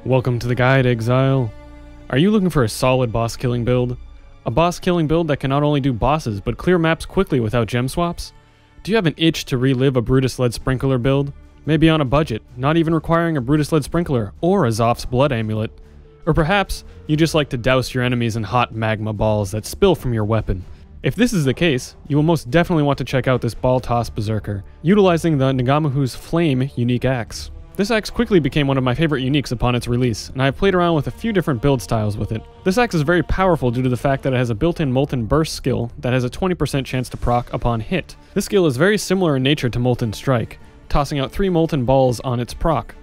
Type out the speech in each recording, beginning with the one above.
Welcome to the guide, Exile. Are you looking for a solid boss killing build? A boss killing build that can not only do bosses, but clear maps quickly without gem swaps? Do you have an itch to relive a Brutus-led Sprinkler build? Maybe on a budget, not even requiring a Brutus-led Sprinkler or a Zoph's Blood Amulet. Or perhaps, you just like to douse your enemies in hot magma balls that spill from your weapon. If this is the case, you will most definitely want to check out this Ball Toss Berserker, utilizing the Ngamahu's Flame unique axe. This axe quickly became one of my favorite uniques upon its release, and I have played around with a few different build styles with it. This axe is very powerful due to the fact that it has a built-in Molten Burst skill that has a 20% chance to proc upon hit. This skill is very similar in nature to Molten Strike, tossing out 3 molten balls on its proc.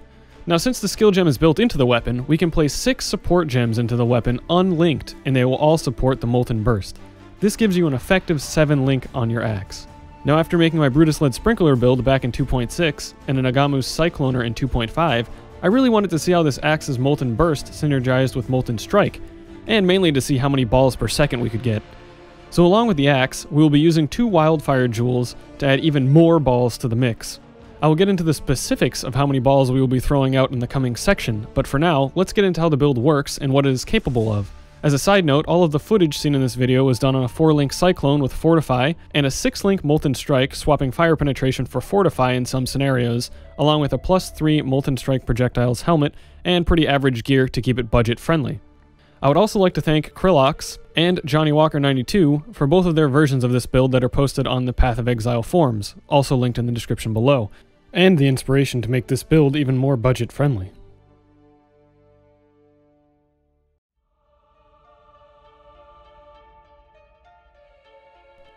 Now, since the skill gem is built into the weapon, we can place 6 support gems into the weapon unlinked, and they will all support the Molten Burst. This gives you an effective 7 link on your axe. Now, after making my Brutus-led Sprinkler build back in 2.6 and an Ngamahu Cycloner in 2.5, I really wanted to see how this axe's Molten Burst synergized with Molten Strike, and mainly to see how many balls per second we could get. So along with the axe, we will be using 2 Wildfire Jewels to add even more balls to the mix. I will get into the specifics of how many balls we will be throwing out in the coming section, but for now, let's get into how the build works and what it is capable of. As a side note, all of the footage seen in this video was done on a 4-link Cyclone with Fortify, and a 6-link Molten Strike, swapping fire penetration for Fortify in some scenarios, along with a +3 Molten Strike projectiles helmet, and pretty average gear to keep it budget friendly. I would also like to thank Krillox and Johnny Walker 92 for both of their versions of this build that are posted on the Path of Exile forums, also linked in the description below, and the inspiration to make this build even more budget friendly.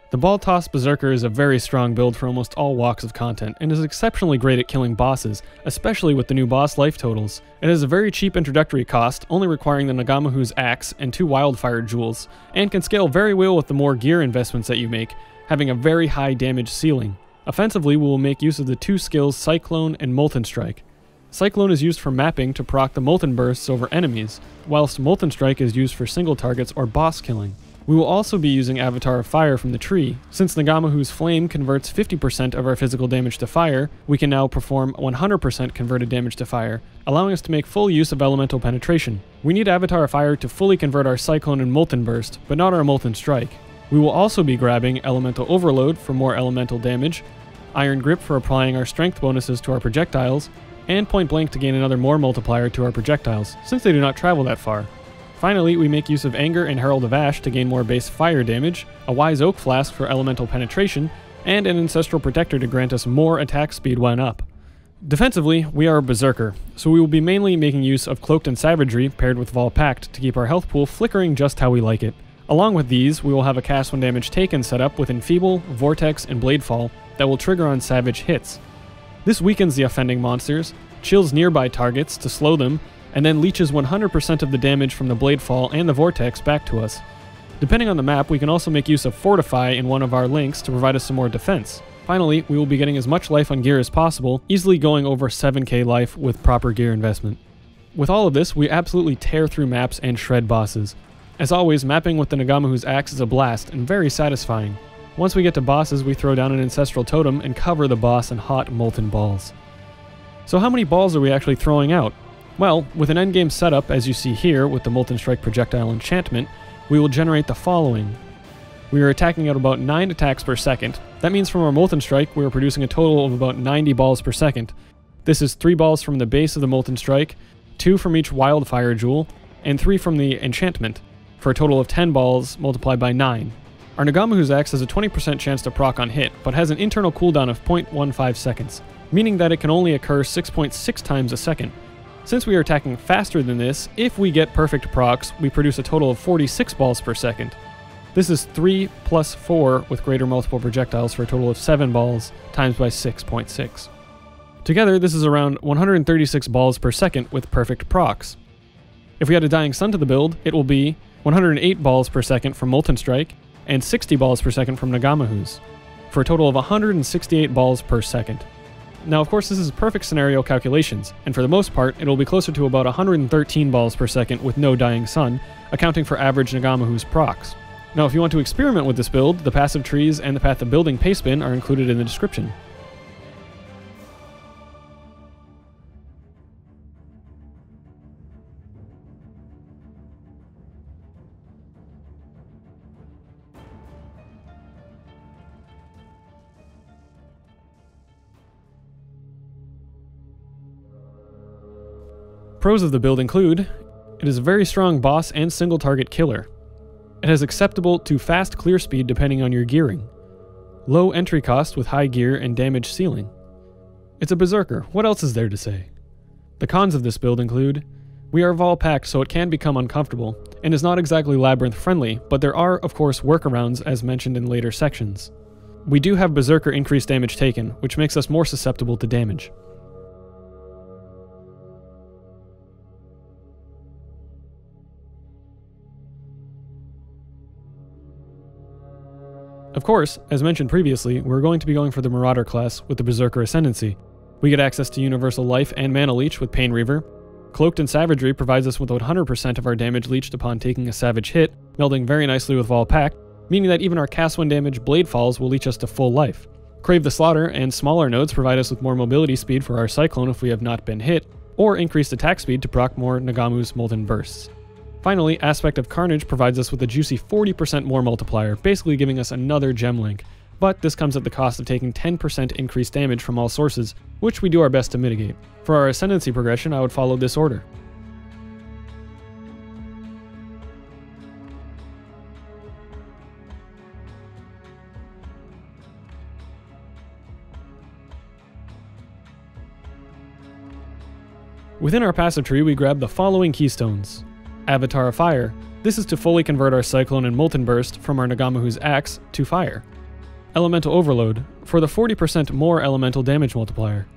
The Ball Toss Berserker is a very strong build for almost all walks of content, and is exceptionally great at killing bosses, especially with the new boss life totals. It has a very cheap introductory cost, only requiring the Ngamahu's axe and 2 Wildfire Jewels, and can scale very well with the more gear investments that you make, having a very high damage ceiling. Offensively, we will make use of the 2 skills Cyclone and Molten Strike. Cyclone is used for mapping to proc the Molten Bursts over enemies, whilst Molten Strike is used for single targets or boss killing. We will also be using Avatar of Fire from the tree. Since Ngamahu's Flame converts 50% of our physical damage to fire, we can now perform 100% converted damage to fire, allowing us to make full use of elemental penetration. We need Avatar of Fire to fully convert our Cyclone and Molten Burst, but not our Molten Strike. We will also be grabbing Elemental Overload for more elemental damage, Iron Grip for applying our strength bonuses to our projectiles, and Point Blank to gain another more multiplier to our projectiles, since they do not travel that far. Finally, we make use of Anger and Herald of Ash to gain more base fire damage, a Wise Oak Flask for elemental penetration, and an Ancestral Protector to grant us more attack speed when up. Defensively, we are a Berserker, so we will be mainly making use of Cloaked and Savagery paired with Vaal Pact to keep our health pool flickering just how we like it. Along with these, we will have a cast when damage taken set up with Enfeeble, Vortex, and Bladefall that will trigger on Savage hits. This weakens the offending monsters, chills nearby targets to slow them, and then leeches 100% of the damage from the Bladefall and the Vortex back to us. Depending on the map, we can also make use of Fortify in one of our links to provide us some more defense. Finally, we will be getting as much life on gear as possible, easily going over 7k life with proper gear investment. With all of this, we absolutely tear through maps and shred bosses. As always, mapping with the Ngamahu's axe is a blast and very satisfying. Once we get to bosses, we throw down an Ancestral Totem and cover the boss in hot molten balls. So how many balls are we actually throwing out? Well, with an endgame setup, as you see here with the Molten Strike projectile enchantment, we will generate the following. We are attacking at about 9 attacks per second. That means from our Molten Strike, we are producing a total of about 90 balls per second. This is 3 balls from the base of the Molten Strike, 2 from each Wildfire Jewel, and 3 from the enchantment, for a total of 10 balls multiplied by 9. Our Ngamahu's axe has a 20% chance to proc on hit, but has an internal cooldown of 0.15 seconds, meaning that it can only occur 6.6 times a second. Since we are attacking faster than this, if we get perfect procs, we produce a total of 46 balls per second. This is 3 plus 4 with greater multiple projectiles for a total of 7 balls times by 6.6. Together, this is around 136 balls per second with perfect procs. If we add a Dying Sun to the build, it will be 108 balls per second from Molten Strike and 60 balls per second from Ngamahu's, for a total of 168 balls per second. Now, of course, this is perfect scenario calculations, and for the most part, it'll be closer to about 113 balls per second with no Dying Sun, accounting for average Ngamahu's procs. Now, if you want to experiment with this build, the passive trees and the path of building paste bin are included in the description. pros of the build include, it is a very strong boss and single target killer. It has acceptable to fast clear speed depending on your gearing. Low entry cost with high gear and damage ceiling. It's a Berserker, what else is there to say? The cons of this build include, we are Vaal Pact, so it can become uncomfortable, and is not exactly labyrinth friendly, but there are of course workarounds as mentioned in later sections. We do have Berserker increased damage taken, which makes us more susceptible to damage. Of course, as mentioned previously, we're going to be going for the Marauder class with the Berserker Ascendancy. We get access to Universal Life and Mana Leech with Pain Reaver. Cloaked in Savagery provides us with 100% of our damage leached upon taking a savage hit, melding very nicely with Vaal Pact, meaning that even our cast when damage Blade Falls will leech us to full life. Crave the Slaughter and smaller nodes provide us with more mobility speed for our Cyclone if we have not been hit, or increased attack speed to proc more Ngamahu's Molten Bursts. Finally, Aspect of Carnage provides us with a juicy 40% more multiplier, basically giving us another gem link. But this comes at the cost of taking 10% increased damage from all sources, which we do our best to mitigate. For our Ascendancy progression, I would follow this order. Within our passive tree, we grab the following keystones. Avatar of Fire. This is to fully convert our Cyclone and Molten Burst from our Ngamahu's Axe to fire. Elemental Overload, for the 40% more elemental damage multiplier.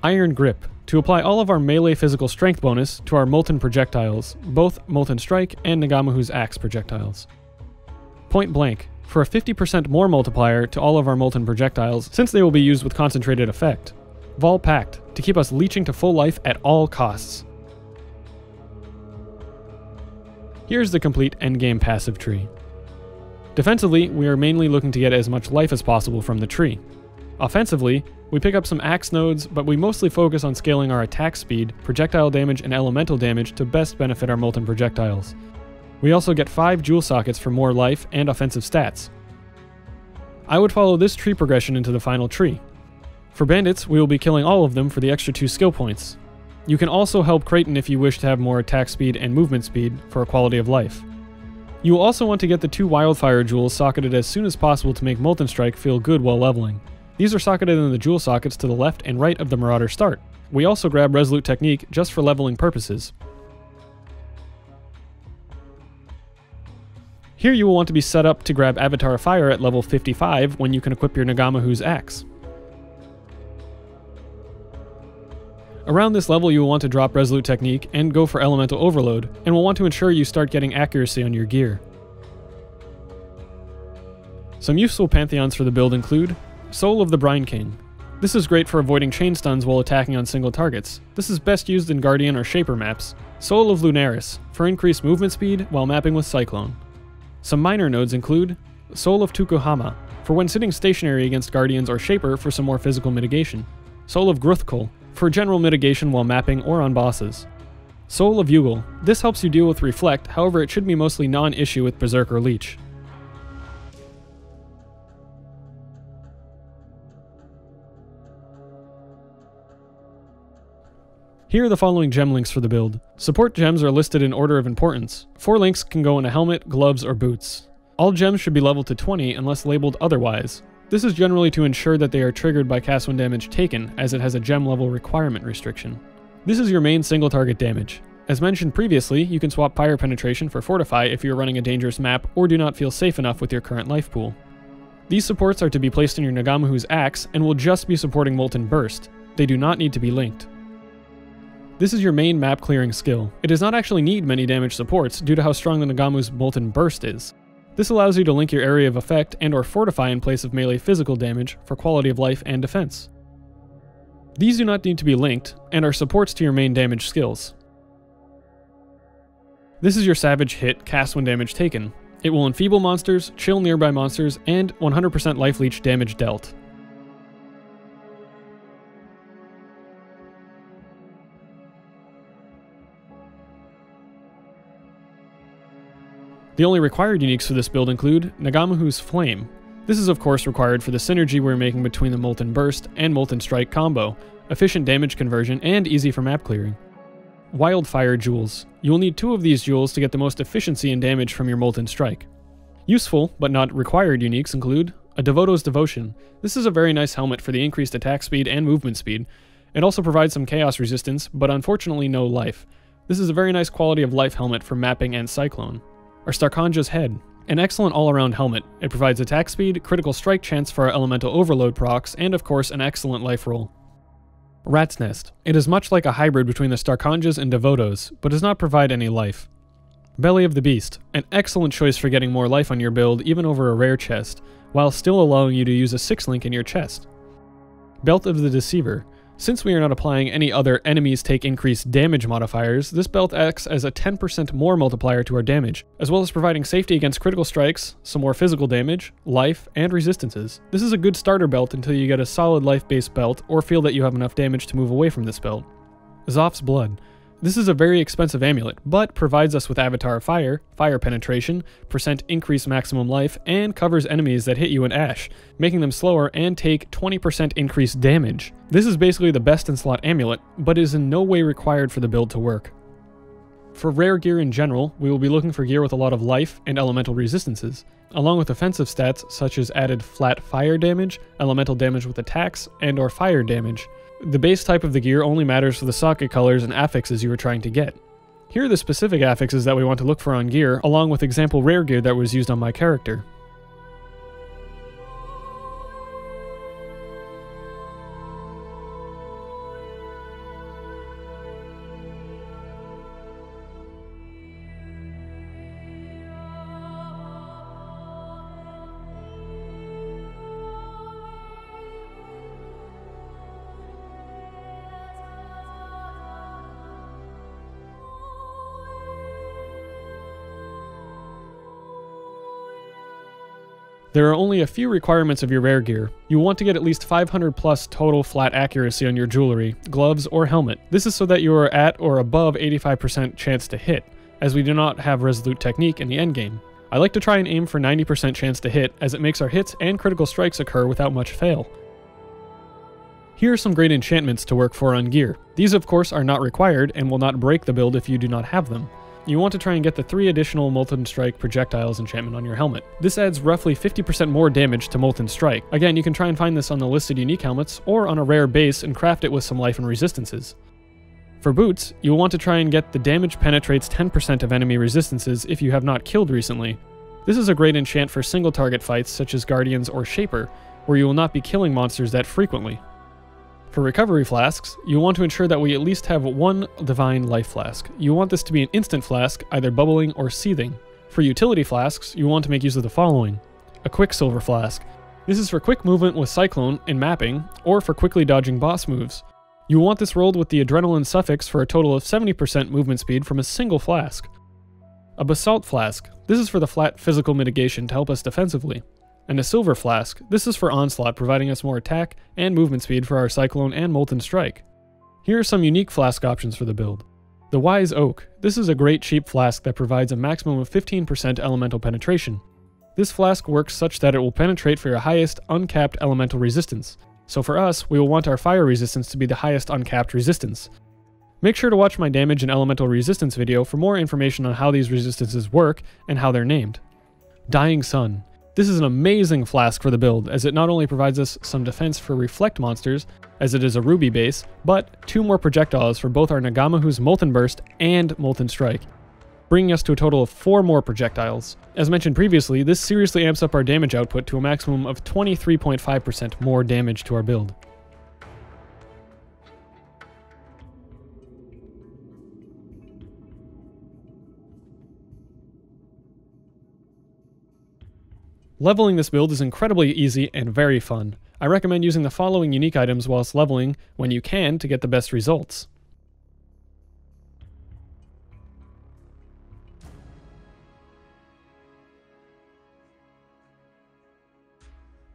Iron Grip, to apply all of our melee physical strength bonus to our molten projectiles, both Molten Strike and Ngamahu's Axe projectiles. Point Blank, for a 50% more multiplier to all of our molten projectiles since they will be used with concentrated effect. Vaal Pact, to keep us leeching to full life at all costs. Here's the complete endgame passive tree. Defensively, we are mainly looking to get as much life as possible from the tree. Offensively, we pick up some axe nodes, but we mostly focus on scaling our attack speed, projectile damage, and elemental damage to best benefit our molten projectiles. We also get 5 jewel sockets for more life and offensive stats. I would follow this tree progression into the final tree. For bandits, we will be killing all of them for the extra 2 skill points. You can also help Kraton if you wish to have more attack speed and movement speed for a quality of life. You will also want to get the 2 Wildfire jewels socketed as soon as possible to make Molten Strike feel good while leveling. These are socketed in the jewel sockets to the left and right of the Marauder start. We also grab Resolute Technique just for leveling purposes. Here you will want to be set up to grab Avatar of Fire at level 55 when you can equip your Ngamahu's Axe. Around this level you will want to drop Resolute Technique and go for Elemental Overload, and will want to ensure you start getting accuracy on your gear. Some useful pantheons for the build include Soul of the Brine King. This is great for avoiding chain stuns while attacking on single targets. This is best used in Guardian or Shaper maps. Soul of Lunaris, for increased movement speed while mapping with Cyclone. Some minor nodes include Soul of Tukuhama, for when sitting stationary against Guardians or Shaper for some more physical mitigation. Soul of Gruthkul, for general mitigation while mapping or on bosses. Soul of Yugal. This helps you deal with Reflect, however it should be mostly non-issue with Berserker Leech. Here are the following gem links for the build. Support gems are listed in order of importance. 4 links can go in a helmet, gloves, or boots. All gems should be leveled to 20 unless labeled otherwise. This is generally to ensure that they are triggered by cast when damage taken, as it has a gem level requirement restriction. This is your main single target damage. As mentioned previously, you can swap Fire Penetration for Fortify if you're running a dangerous map or do not feel safe enough with your current life pool. These supports are to be placed in your Ngamahu's Axe and will just be supporting Molten Burst. They do not need to be linked. This is your main map clearing skill. It does not actually need many damage supports due to how strong the Ngamahu's Molten Burst is. This allows you to link your area of effect and or fortify in place of melee physical damage for quality of life and defense. These do not need to be linked, and are supports to your main damage skills. This is your Savage Hit cast when damage taken. It will enfeeble monsters, chill nearby monsters, and 100% life leech damage dealt. The only required uniques for this build include Ngamahu's Flame. This is of course required for the synergy we're making between the Molten Burst and Molten Strike combo, efficient damage conversion, and easy for map clearing. Wildfire Jewels. You will need 2 of these jewels to get the most efficiency and damage from your Molten Strike. Useful, but not required uniques include a Devoto's Devotion. This is a very nice helmet for the increased attack speed and movement speed. It also provides some chaos resistance, but unfortunately no life. This is a very nice quality of life helmet for mapping and Cyclone. Our Starkanja's Head. An excellent all-around helmet. It provides attack speed, critical strike chance for our elemental overload procs, and of course an excellent life roll. Rat's Nest. It is much like a hybrid between the Starkanjas and Devotos, but does not provide any life. Belly of the Beast. An excellent choice for getting more life on your build even over a rare chest, while still allowing you to use a 6-link in your chest. Belt of the Deceiver. Since we are not applying any other enemies take increased damage modifiers, this belt acts as a 10% more multiplier to our damage, as well as providing safety against critical strikes, some more physical damage, life, and resistances. This is a good starter belt until you get a solid life-based belt or feel that you have enough damage to move away from this belt. Zoph's Blood. This is a very expensive amulet, but provides us with Avatar Fire, Fire Penetration, % increase maximum life, and covers enemies that hit you in Ash, making them slower and take 20% increased damage. This is basically the best in slot amulet, but is in no way required for the build to work. For rare gear in general, we will be looking for gear with a lot of life and elemental resistances, along with offensive stats such as added flat fire damage, elemental damage with attacks, and or fire damage. The base type of the gear only matters for the socket colors and affixes you are trying to get. Here are the specific affixes that we want to look for on gear, along with example rare gear that was used on my character. There are only a few requirements of your rare gear. You want to get at least 500 plus total flat accuracy on your jewelry, gloves, or helmet. This is so that you are at or above 85% chance to hit, as we do not have Resolute Technique in the endgame. I like to try and aim for 90% chance to hit, as it makes our hits and critical strikes occur without much fail. Here are some great enchantments to work for on gear. These of course are not required and will not break the build if you do not have them. You want to try and get the 3 additional Molten Strike projectiles enchantment on your helmet. This adds roughly 50% more damage to Molten Strike. Again, you can try and find this on the listed unique helmets, or on a rare base and craft it with some life and resistances. For boots, you will want to try and get the damage penetrates 10% of enemy resistances if you have not killed recently. This is a great enchant for single target fights such as Guardians or Shaper, where you will not be killing monsters that frequently. For recovery flasks, you want to ensure that we at least have 1 divine life flask. You want this to be an instant flask, either bubbling or seething. For utility flasks, you want to make use of the following. A Quicksilver flask. This is for quick movement with Cyclone in mapping, or for quickly dodging boss moves. You want this rolled with the adrenaline suffix for a total of 70% movement speed from a single flask. A Basalt flask. This is for the flat physical mitigation to help us defensively. And a Silver Flask. This is for Onslaught, providing us more attack and movement speed for our Cyclone and Molten Strike. Here are some unique flask options for the build. The Wise Oak. This is a great cheap flask that provides a maximum of 15% elemental penetration. This flask works such that it will penetrate for your highest uncapped elemental resistance. So for us, we will want our fire resistance to be the highest uncapped resistance. Make sure to watch my damage and elemental resistance video for more information on how these resistances work and how they're named. Dying Sun. This is an amazing flask for the build, as it not only provides us some defense for reflect monsters, as it is a ruby base, but 2 more projectiles for both our Ngamahu's Molten Burst and Molten Strike, bringing us to a total of 4 more projectiles. As mentioned previously, this seriously amps up our damage output to a maximum of 23.5% more damage to our build. Leveling this build is incredibly easy and very fun. I recommend using the following unique items whilst leveling when you can to get the best results.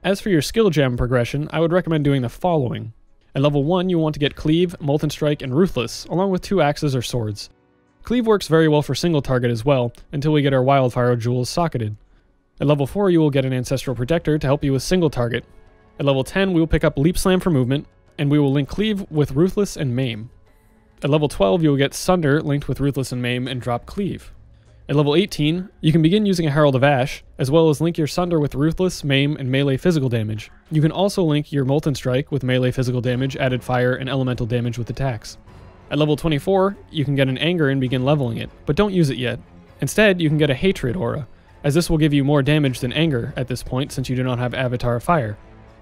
As for your skill gem progression, I would recommend doing the following. At level 1, you want to get Cleave, Molten Strike, and Ruthless, along with 2 axes or swords. Cleave works very well for single target as well, until we get our Wildfire jewels socketed. At level 4, you will get an Ancestral Protector to help you with single target. At level 10, we will pick up Leap Slam for movement, and we will link Cleave with Ruthless and Maim. At level 12, you will get Sunder linked with Ruthless and Maim and drop Cleave. At level 18, you can begin using a Herald of Ash, as well as link your Sunder with Ruthless, Maim, and melee physical damage. You can also link your Molten Strike with melee physical damage, added fire, and elemental damage with attacks. At level 24, you can get an Anger and begin leveling it, but don't use it yet. Instead, you can get a Hatred aura, as this will give you more damage than Anger at this point since you do not have Avatar of Fire.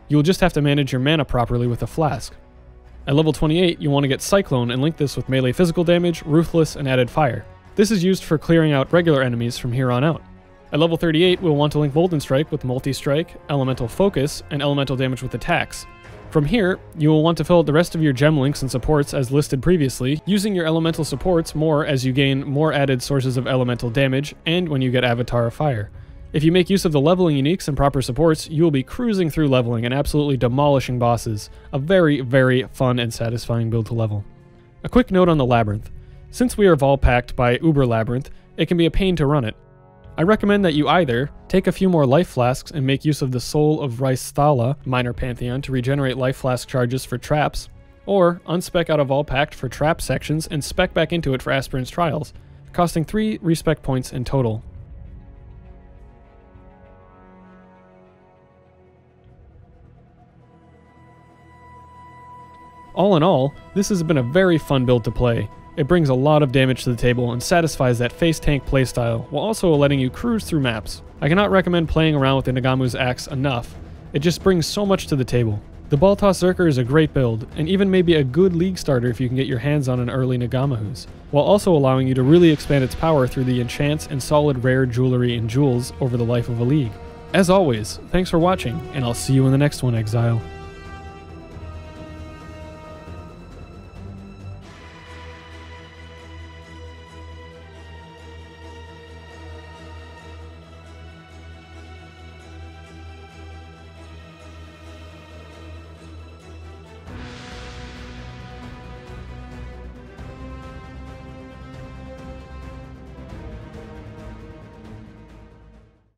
You will just have to manage your mana properly with a Flask. At level 28, you'll want to get Cyclone and link this with melee physical damage, Ruthless, and added fire. This is used for clearing out regular enemies from here on out. At level 38, we'll want to link Molten Strike with Multi-Strike, Elemental Focus, and Elemental damage with attacks. From here, you will want to fill out the rest of your gem links and supports as listed previously, using your elemental supports more as you gain more added sources of elemental damage, and when you get Avatar of Fire. If you make use of the leveling uniques and proper supports, you will be cruising through leveling and absolutely demolishing bosses. A very, very fun and satisfying build to level. A quick note on the Labyrinth. Since we are Vaal Pact by Uber Labyrinth, it can be a pain to run it. I recommend that you either take a few more life flasks and make use of the Soul of Rysthala Minor Pantheon to regenerate life flask charges for traps, or unspec out of Vaal Pact for trap sections and spec back into it for Aspirant's Trials, costing 3 respec points in total. All in all, this has been a very fun build to play. It brings a lot of damage to the table and satisfies that face tank playstyle, while also letting you cruise through maps. I cannot recommend playing around with the Ngamahu's axe enough. It just brings so much to the table. The Baltoss Zerker is a great build, and even maybe a good league starter if you can get your hands on an early Ngamahu's, while also allowing you to really expand its power through the enchants and solid rare jewelry and jewels over the life of a league. As always, thanks for watching, and I'll see you in the next one, Exile.